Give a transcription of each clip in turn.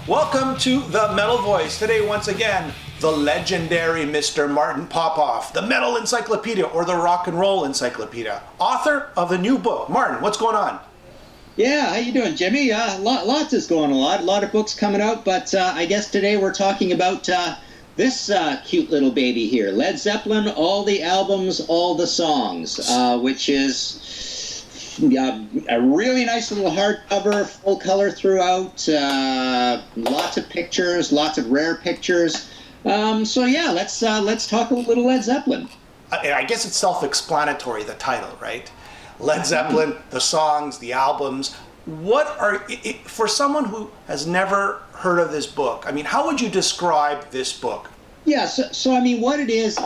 Welcome to The Metal Voice. Today, once again, the legendary Mr. Martin Popoff, the Metal Encyclopedia, or the Rock and Roll Encyclopedia, author of the new book. Martin, what's going on? Yeah, how you doing, Jimmy? Lots is going on. A lot of books coming out, but I guess today we're talking about this cute little baby here, Led Zeppelin, all the albums, all the songs, which is a really nice little hardcover, full color throughout, lots of pictures, lots of rare pictures. So yeah, let's talk a little Led Zeppelin. I guess it's self-explanatory, the title, right? Led Zeppelin, the songs, the albums. What are, for someone who has never heard of this book, I mean, how would you describe this book? Yeah, so I mean, what it is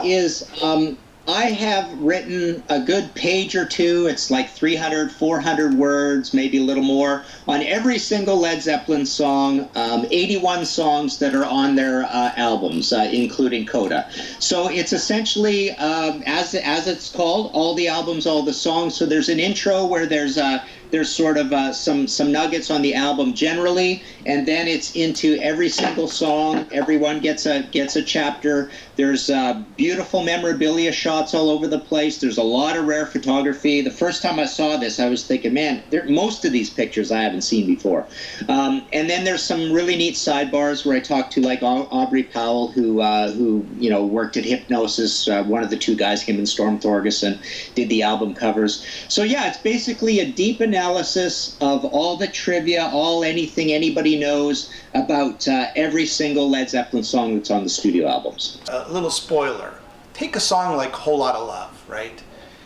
I have written a good page or two. It's like 300, 400 words, maybe a little more, on every single Led Zeppelin song, 81 songs that are on their albums, including Coda. So it's essentially, as it's called, all the albums, all the songs. So there's an intro where there's sort of some nuggets on the album generally, and then it's into every single song. Everyone gets a chapter. There's beautiful memorabilia shots all over the place. There's a lot of rare photography. The first time I saw this, I was thinking, man, most of these pictures I haven't seen before. And then there's some really neat sidebars where I talked to like Aubrey Powell, who worked at Hypnosis. One of the two guys, him and Storm Thorgerson, did the album covers. So yeah, it's basically a deep analysis of all the trivia, anything anybody knows about every single Led Zeppelin song that's on the studio albums. A little spoiler. Take a song like Whole Lotta Love, right?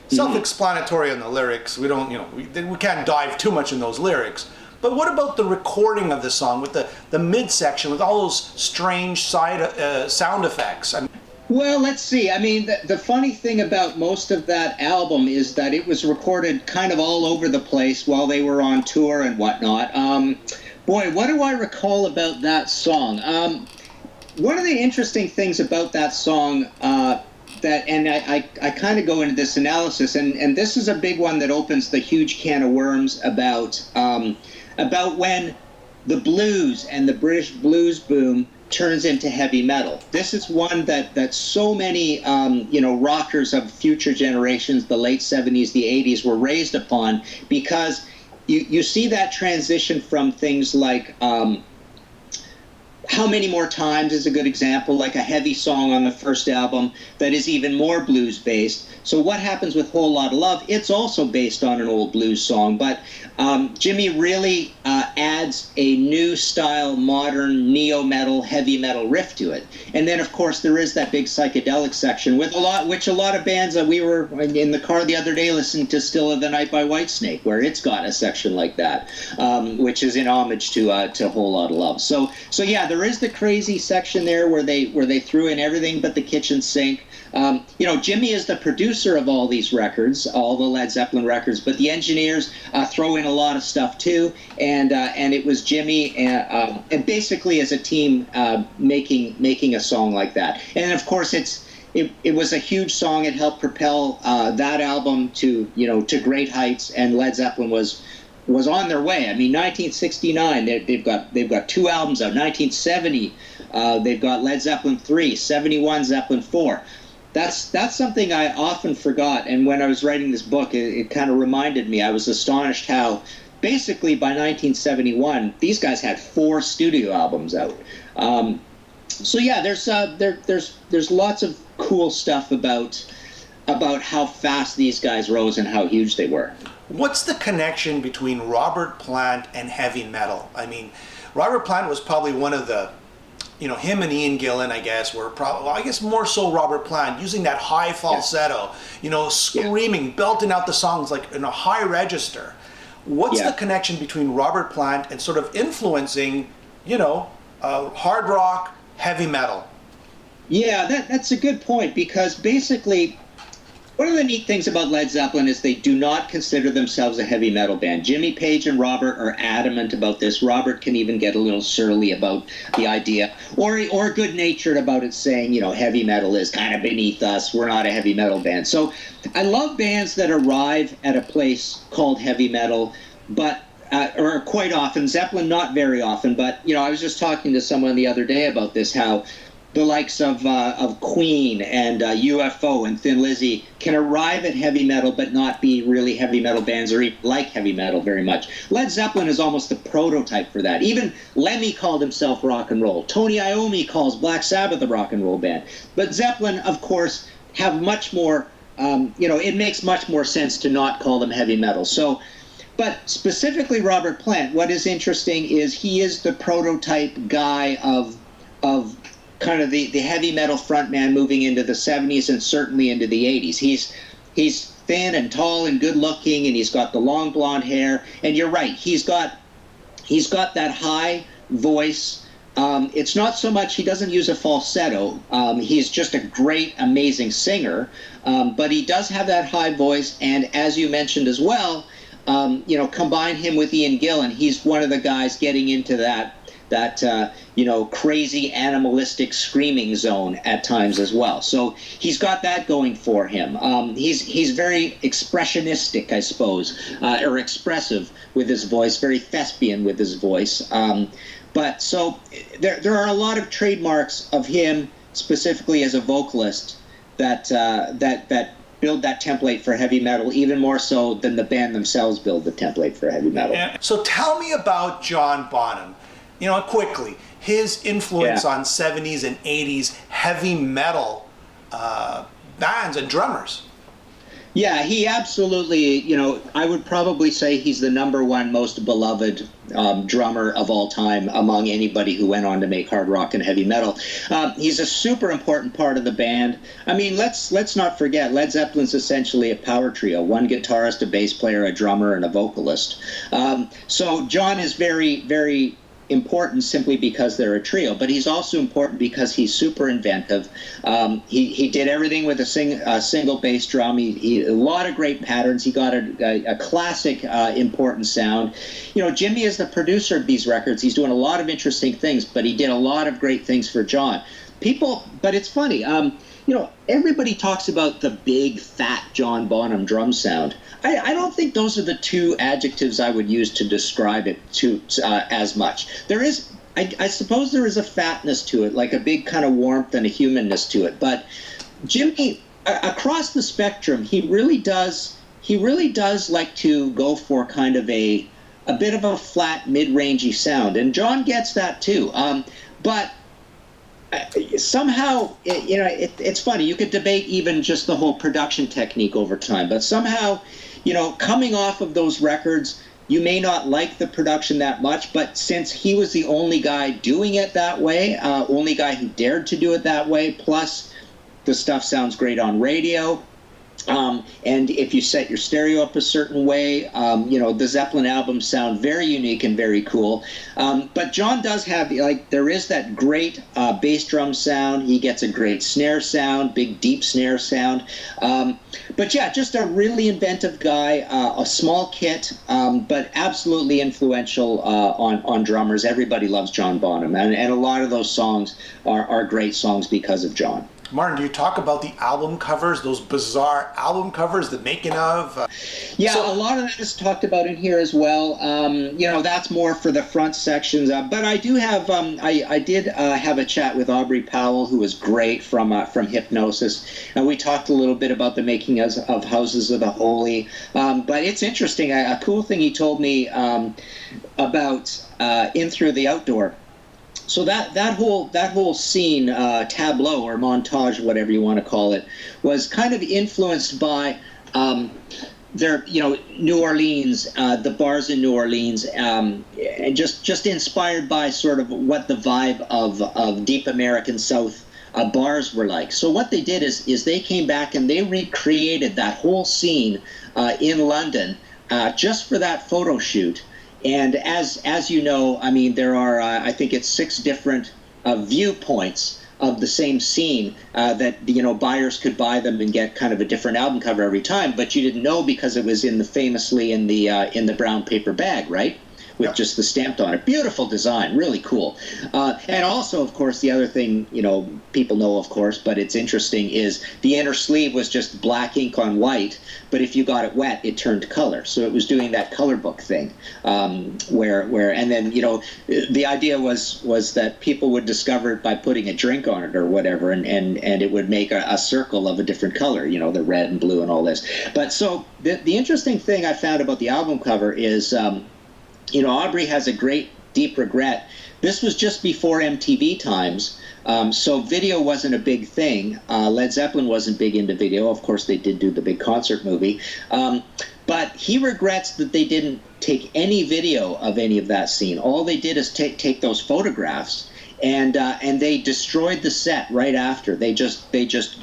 Self-explanatory on the lyrics. We don't, we can't dive too much in those lyrics. But what about the recording of the song with the midsection with all those strange sound effects? Well, let's see. I mean, the funny thing about most of that album is that it was recorded kind of all over the place while they were on tour and whatnot. Boy, what do I recall about that song? One of the interesting things about that song, I kind of go into this analysis, and this is a big one that opens the huge can of worms about when the blues and the British blues boom turns into heavy metal. This is one that so many rockers of future generations, the late 70s, the 80s, were raised upon, because you see that transition from things like How Many More Times is a good example, like a heavy song on the first album that is even more blues based. So what happens with Whole Lotta Love? It's also based on an old blues song, but Jimmy really adds a new style, modern neo-metal, heavy metal riff to it. And then, of course, there is that big psychedelic section which a lot of bands that we were in the car the other day listening to Still of the Night by Whitesnake, where it's got a section like that, which is in homage to Whole Lotta Love. So yeah, there is the crazy section there where they threw in everything but the kitchen sink. Jimmy is the producer of all these records, all the Led Zeppelin records, but the engineers throw in a lot of stuff too, and it was Jimmy and basically as a team making a song like that. And of course, it was a huge song. It helped propel that album to great heights, and Led Zeppelin was on their way. I mean, 1969, they've got two albums out. 1970, they've got Led Zeppelin 3, 71 Zeppelin 4. That's something I often forgot, and when I was writing this book, it kind of reminded me. I was astonished how basically by 1971 these guys had 4 studio albums out. So yeah, there's lots of cool stuff about how fast these guys rose and how huge they were. What's the connection between Robert Plant and heavy metal? I mean, Robert Plant was probably one of the, him and Ian Gillan, I guess, were probably, I guess more so Robert Plant, using that high falsetto, screaming, belting out the songs like in a high register. What's the connection between Robert Plant and sort of influencing, hard rock, heavy metal? Yeah, that's a good point, because basically one of the neat things about Led Zeppelin is they do not consider themselves a heavy metal band. Jimmy Page and Robert are adamant about this. Robert can even get a little surly about the idea, or good-natured about it, saying, heavy metal is kind of beneath us. We're not a heavy metal band. So I love bands that arrive at a place called heavy metal, but or quite often. Zeppelin, not very often, but I was just talking to someone the other day about this, how the likes of Queen and UFO and Thin Lizzy can arrive at heavy metal but not be really heavy metal bands or even like heavy metal very much. Led Zeppelin is almost the prototype for that. Even Lemmy called himself rock and roll. Tony Iommi calls Black Sabbath a rock and roll band. But Zeppelin, of course, have much more, it makes much more sense to not call them heavy metal. So, but specifically Robert Plant, what is interesting is he is the prototype guy of kind of the heavy metal frontman moving into the 70s and certainly into the 80s. He's thin and tall and good looking, and he's got the long blonde hair. And you're right, he's got that high voice. It's not so much, he doesn't use a falsetto. He's just a great, amazing singer. But he does have that high voice, and as you mentioned as well, combine him with Ian Gillan, he's one of the guys getting into that crazy animalistic screaming zone at times as well. So he's got that going for him. He's very expressionistic, I suppose, or expressive with his voice, very thespian with his voice. But so there are a lot of trademarks of him specifically as a vocalist that build that template for heavy metal, even more so than the band themselves build the template for heavy metal. So tell me about John Bonham. Quickly, his influence on 70s and 80s heavy metal bands and drummers. Yeah, he absolutely, I would probably say he's the number one most beloved drummer of all time among anybody who went on to make hard rock and heavy metal. He's a super important part of the band. I mean, let's not forget, Led Zeppelin's essentially a power trio, one guitarist, a bass player, a drummer, and a vocalist. So John is very, very important simply because they're a trio, but he's also important because he's super inventive. He did everything with a single bass drum. He a lot of great patterns. He got a classic important sound. Jimmy is the producer of these records. He's doing a lot of interesting things, but he did a lot of great things for John. But it's funny. Everybody talks about the big, fat John Bonham drum sound. I don't think those are the two adjectives I would use to describe it as much. There is, I suppose there is a fatness to it, like a big kind of warmth and a humanness to it. But Jimmy, across the spectrum, he really does like to go for kind of a bit of a flat, mid-rangey sound. And John gets that too. But somehow, it's funny. You could debate even just the whole production technique over time, but somehow, coming off of those records, you may not like the production that much, but since he was the only guy doing it that way, only guy who dared to do it that way, plus the stuff sounds great on radio, and if you set your stereo up a certain way, the Zeppelin albums sound very unique and very cool. But John does have, there is that great bass drum sound. He gets a great snare sound, big deep snare sound. But yeah, just a really inventive guy, a small kit, but absolutely influential on drummers. Everybody loves John Bonham, and a lot of those songs are great songs because of John. Martin, do you talk about the album covers, those bizarre album covers, the making of? A lot of that is talked about in here as well. That's more for the front sections. But I do have, I did have a chat with Aubrey Powell, who was great from Hypnosis. And we talked a little bit about the making of Houses of the Holy. But it's interesting. A cool thing he told me about In Through the Outdoor. So that whole scene, tableau or montage, whatever you want to call it, was kind of influenced by New Orleans, the bars in New Orleans, and just inspired by sort of what the vibe of deep American South bars were like. So what they did is they came back and they recreated that whole scene in London just for that photo shoot. And as you know, I mean, there are, I think it's 6 different viewpoints of the same scene that, buyers could buy them and get kind of a different album cover every time, but you didn't know because it was famously in the brown paper bag, right? with just the stamped on it. Beautiful design, really cool. And also, of course, the other thing, people know, of course, but it's interesting, is the inner sleeve was just black ink on white, but if you got it wet, it turned color. So it was doing that color book thing, where and then, the idea was that people would discover it by putting a drink on it or whatever, and it would make a circle of a different color, the red and blue and all this. But so the interesting thing I found about the album cover is, Aubrey has a great deep regret. This was just before MTV times, so video wasn't a big thing. Led Zeppelin wasn't big into video. Of course, they did do the big concert movie. But he regrets that they didn't take any video of any of that scene. All they did is take those photographs, and they destroyed the set right after. They just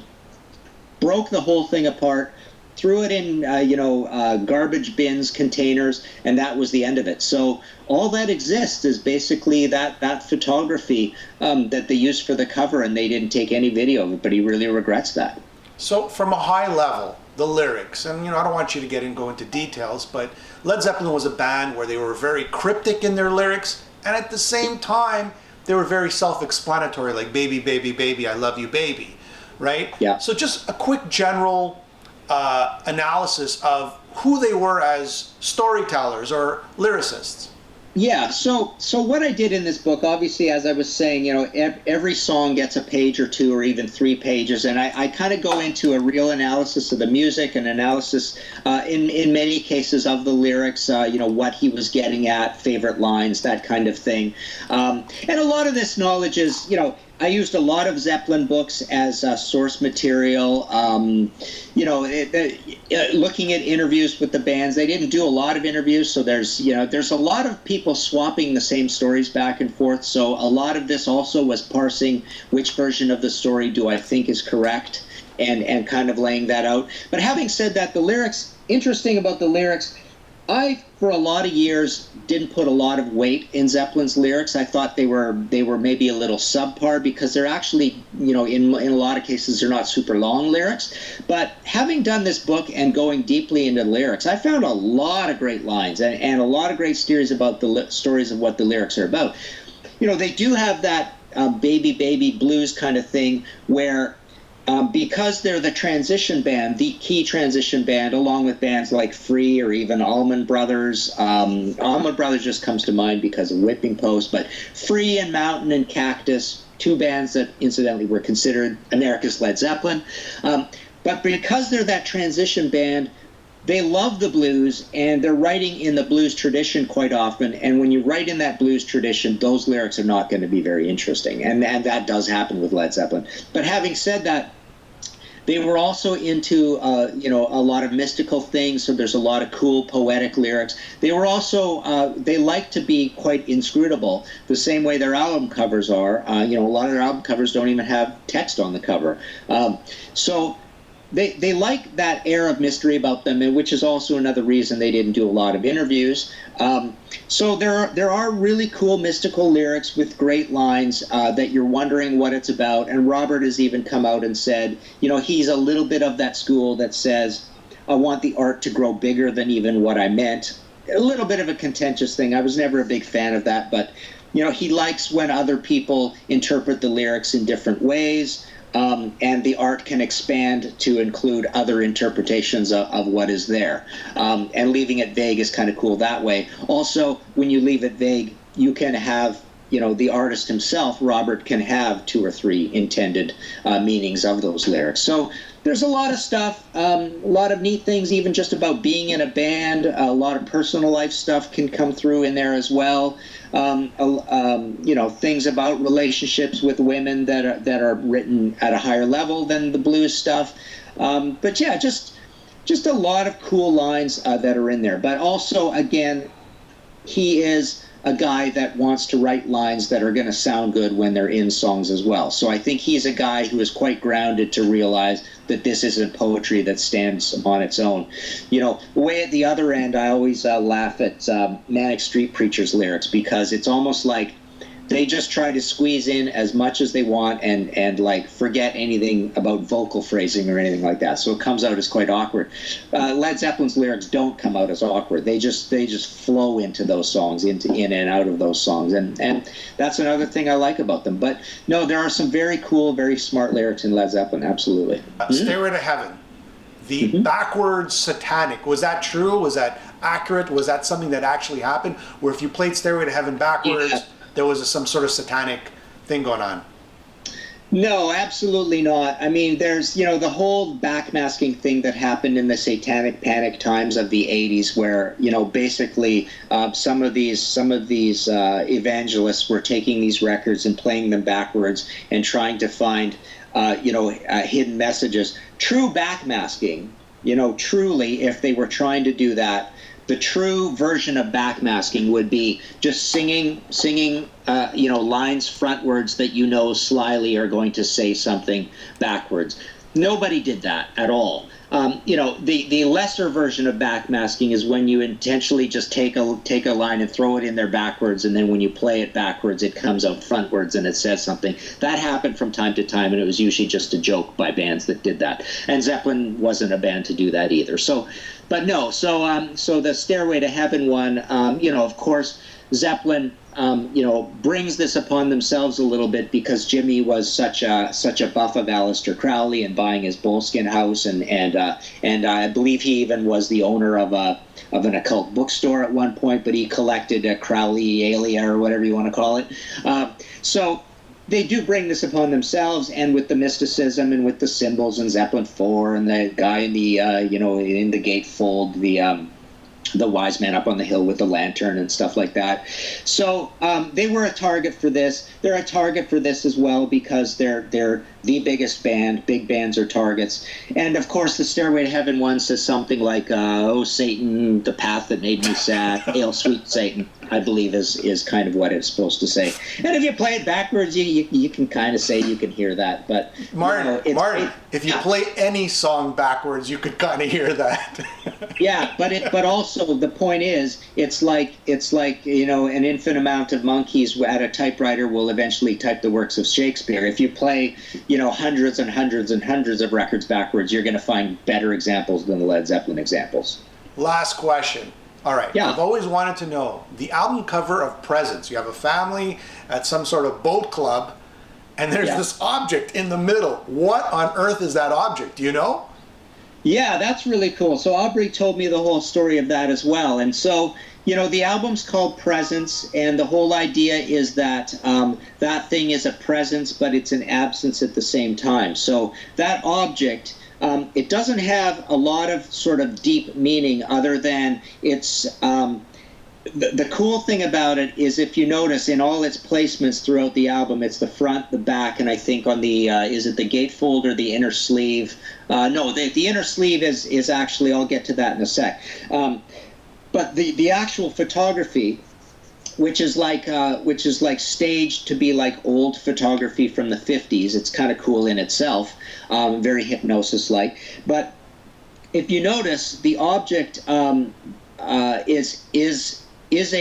broke the whole thing apart, threw it in, garbage bins, containers, and that was the end of it. So all that exists is basically that photography that they used for the cover, and they didn't take any video of it, but he really regrets that. So from a high level, the lyrics, and I don't want you to go into details, but Led Zeppelin was a band where they were very cryptic in their lyrics, and at the same time, they were very self-explanatory, like baby, baby, baby, I love you, baby, right? Yeah. So just a quick general analysis of who they were as storytellers or lyricists. Yeah, so what I did in this book, obviously, as I was saying, every song gets a page or two or even 3 pages, and I kind of go into a real analysis of the music, and analysis in many cases of the lyrics, what he was getting at, favorite lines, that kind of thing. And a lot of this knowledge is, I used a lot of Zeppelin books as source material, looking at interviews with the bands. They didn't do a lot of interviews, so there's a lot of people swapping the same stories back and forth. So a lot of this also was parsing which version of the story do I think is correct, and kind of laying that out. But having said that, the lyrics, interesting about the lyrics, I, for a lot of years, didn't put a lot of weight in Zeppelin's lyrics. I thought they were maybe a little subpar, because they're actually, in a lot of cases, they're not super long lyrics. But having done this book and going deeply into the lyrics, I found a lot of great lines and a lot of great stories about stories of what the lyrics are about. They do have that baby, baby blues kind of thing where, because they're the transition band, the key transition band, along with bands like Free or even Allman Brothers. Allman Brothers just comes to mind because of Whipping Post, but Free and Mountain and Cactus, 2 bands that incidentally were considered America's Led Zeppelin. But because they're that transition band, they love the blues, and they're writing in the blues tradition quite often. And when you write in that blues tradition, those lyrics are not going to be very interesting. And that does happen with Led Zeppelin. But having said that, they were also into, a lot of mystical things, so there's a lot of cool poetic lyrics. They were also, they like to be quite inscrutable, the same way their album covers are. A lot of their album covers don't even have text on the cover. So they like that air of mystery about them, and which is also another reason they didn't do a lot of interviews. So there are really cool mystical lyrics with great lines that you're wondering what it's about. And Robert has even come out and said, he's a little bit of that school that says, I want the art to grow bigger than even what I meant. A little bit of a contentious thing. I was never a big fan of that, but he likes when other people interpret the lyrics in different ways. And the art can expand to include other interpretations of what is there. And leaving it vague is kind of cool that way. Also, when you leave it vague, you can have, the artist himself, Robert, can have 2 or 3 intended meanings of those lyrics. So there's a lot of stuff, a lot of neat things, even just about being in a band. A lot of personal life stuff can come through in there as well. Things about relationships with women that are written at a higher level than the blues stuff. But yeah, just a lot of cool lines that are in there. But also, again, he is a guy that wants to write lines that are going to sound good when they're in songs as well. So I think he's a guy who is quite grounded to realize that this isn't poetry that stands on its own. Way at the other end, I always laugh at Manic Street Preacher's lyrics, because it's almost like they just try to squeeze in as much as they want and like forget anything about vocal phrasing or anything like that. So it comes out as quite awkward. Led Zeppelin's lyrics don't come out as awkward. They just flow into those songs, in and out of those songs, and that's another thing I like about them. But no, there are some very cool, very smart lyrics in Led Zeppelin. Absolutely. Stairway to Heaven, the backwards satanic. Was that true? Was that accurate? Was that something that actually happened? Where if you played Stairway to Heaven backwards, there was some sort of satanic thing going on? No, absolutely not. I mean, there's, the whole backmasking thing that happened in the satanic panic times of the 80s where, basically some of these evangelists were taking these records and playing them backwards and trying to find, hidden messages. True backmasking, truly, if they were trying to do that, the true version of backmasking would be just singing, lines frontwards that slyly are going to say something backwards. Nobody did that at all. The lesser version of backmasking is when you intentionally just take a line and throw it in there backwards, and then when you play it backwards, it comes out frontwards and it says something. That happened from time to time, and it was usually just a joke by bands that did that. And Zeppelin wasn't a band to do that either. So the Stairway to Heaven one, of course, Zeppelin, brings this upon themselves a little bit because Jimmy was such a buff of Aleister Crowley and buying his Bullskin house, and I believe he even was the owner of an occult bookstore at one point, but he collected a Crowley Alia or whatever you want to call it. So they do bring this upon themselves, and with the mysticism and with the symbols and Zeppelin 4 and the guy in the in the gatefold, the wise man up on the hill with the lantern and stuff like that. So they were a target for this. They're a target for this as well because they're the biggest band. Big bands are targets. And of course the Stairway to Heaven one says something like, oh Satan, the path that made me sad, hail sweet Satan, I believe is kind of what it's supposed to say. And if you play it backwards, you can kind of say you can hear that. But Martin, if you play any song backwards, you could kind of hear that. Yeah, but also the point is, it's like an infinite amount of monkeys at a typewriter will eventually type the works of Shakespeare. If you play hundreds and hundreds and hundreds of records backwards, you're going to find better examples than the Led Zeppelin examples. Last question. All right. Yeah. I've always wanted to know the album cover of Presents. You have a family at some sort of boat club, and there's this object in the middle. What on earth is that object? Do you know? Yeah, that's really cool. So Aubrey told me the whole story of that as well. And so, the album's called Presence, and the whole idea is that that thing is a presence, but it's an absence at the same time. So that object, it doesn't have a lot of sort of deep meaning other than it's... The cool thing about it is, if you notice, in all its placements throughout the album, it's the front, the back, and I think on the, is it the gatefold or the inner sleeve? No, the inner sleeve is actually, I'll get to that in a sec. But the actual photography, which is like staged to be like old photography from the 50s, it's kind of cool in itself, very hypnosis-like. But if you notice, the object is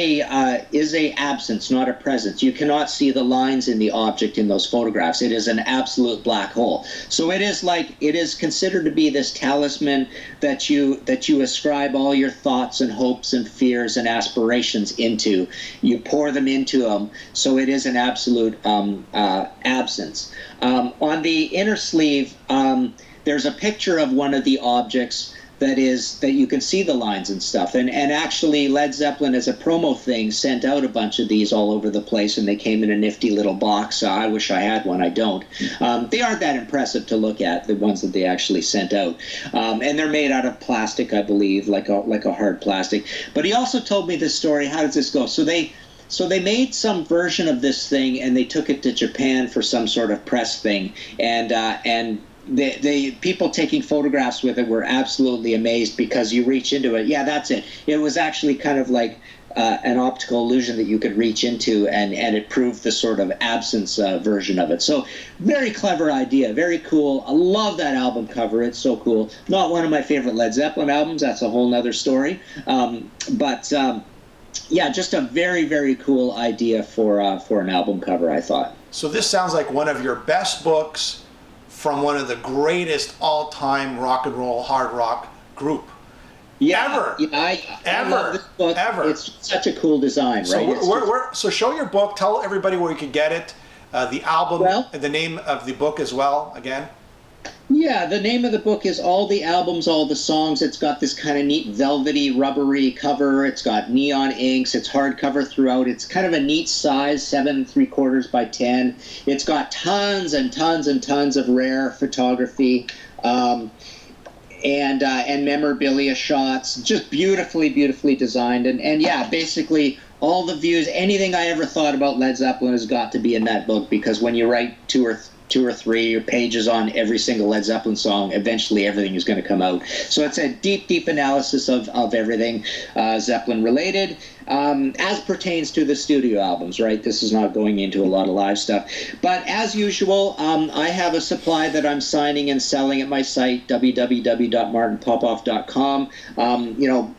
a absence, not a presence. You cannot see the lines in the object in those photographs. It is an absolute black hole. So it is considered to be this talisman that you ascribe all your thoughts and hopes and fears and aspirations into. You pour them into them. So it is an absolute absence. On the inner sleeve, there's a picture of one of the objects that you can see the lines and stuff. And actually Led Zeppelin, as a promo thing, sent out a bunch of these all over the place, and they came in a nifty little box. I wish I had one. I don't. They aren't that impressive to look at, the ones that they actually sent out. And they're made out of plastic, I believe, like a hard plastic. But he also told me this story. How does this go? So they made some version of this thing, and they took it to Japan for some sort of press thing, and the people taking photographs with it were absolutely amazed, because you reach into it. Yeah, that's it. It was actually kind of like an optical illusion that you could reach into, and it proved the sort of absence version of it. So very clever idea, very cool. I love that album cover. It's so cool. Not one of my favorite Led Zeppelin albums. That's a whole nother story. But Yeah, just a very, very cool idea for an album cover, I thought. So this sounds like one of your best books from one of the greatest all-time rock and roll hard rock group. Yeah, Ever. Yeah, I love this book. Ever. It's such a cool design, So right? so show your book. Tell everybody where you can get it. The album, Well, and the name of the book as well. Again. Yeah, the name of the book is All the Albums, All the Songs. It's got this kind of neat velvety, rubbery cover. It's got neon inks. It's hardcover throughout. It's kind of a neat size, 7 3/4 by 10. It's got tons and tons and tons of rare photography. And memorabilia shots, just beautifully, beautifully designed. And yeah, basically all the views, anything I ever thought about Led Zeppelin has got to be in that book, because when you write two or three pages on every single Led Zeppelin song, eventually everything is going to come out. So it's a deep, deep analysis of everything Zeppelin related, as pertains to the studio albums, right? This is not going into a lot of live stuff. But as usual, I have a supply that I'm signing and selling at my site, www.martinpopoff.com.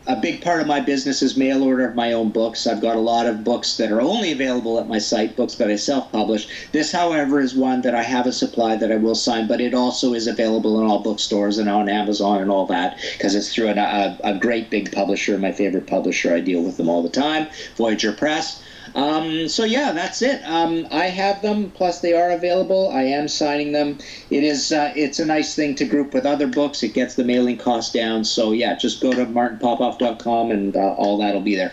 A big part of my business is mail order of my own books. I've got a lot of books that are only available at my site, books that I self-publish. This, however, is one that I have a supply that I will sign, but it also is available in all bookstores and on Amazon and all that, because it's through a great big publisher, my favorite publisher. I deal with them all the time, Voyager Press. So yeah, that's it. I have them, plus they are available. I am signing them. It's a nice thing to group with other books. It gets the mailing cost down. So yeah, just go to martinpopoff.com and all that'll be there.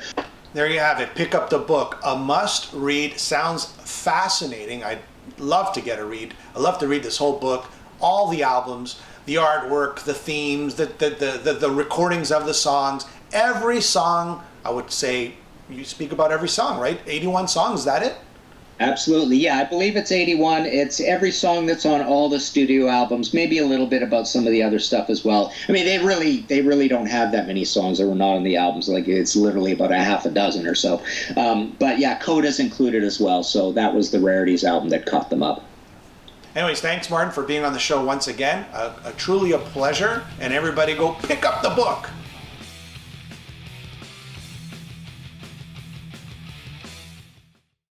There you have it. Pick up the book. A must read. Sounds fascinating. I'd love to get a read. I love to read this whole book, all the albums, the artwork, the themes, the recordings of the songs. Every song, I would say, you speak about every song, right? 81 songs, is that it? Absolutely, yeah. I believe it's 81. It's every song that's on all the studio albums, maybe a little bit about some of the other stuff as well. I mean, they really don't have that many songs that were not on the albums. Like, it's literally about a half a dozen or so. But yeah, Coda's included as well, so that was the Rarities album that caught them up. Anyways, thanks, Martin, for being on the show once again. Truly a pleasure. And everybody go pick up the book.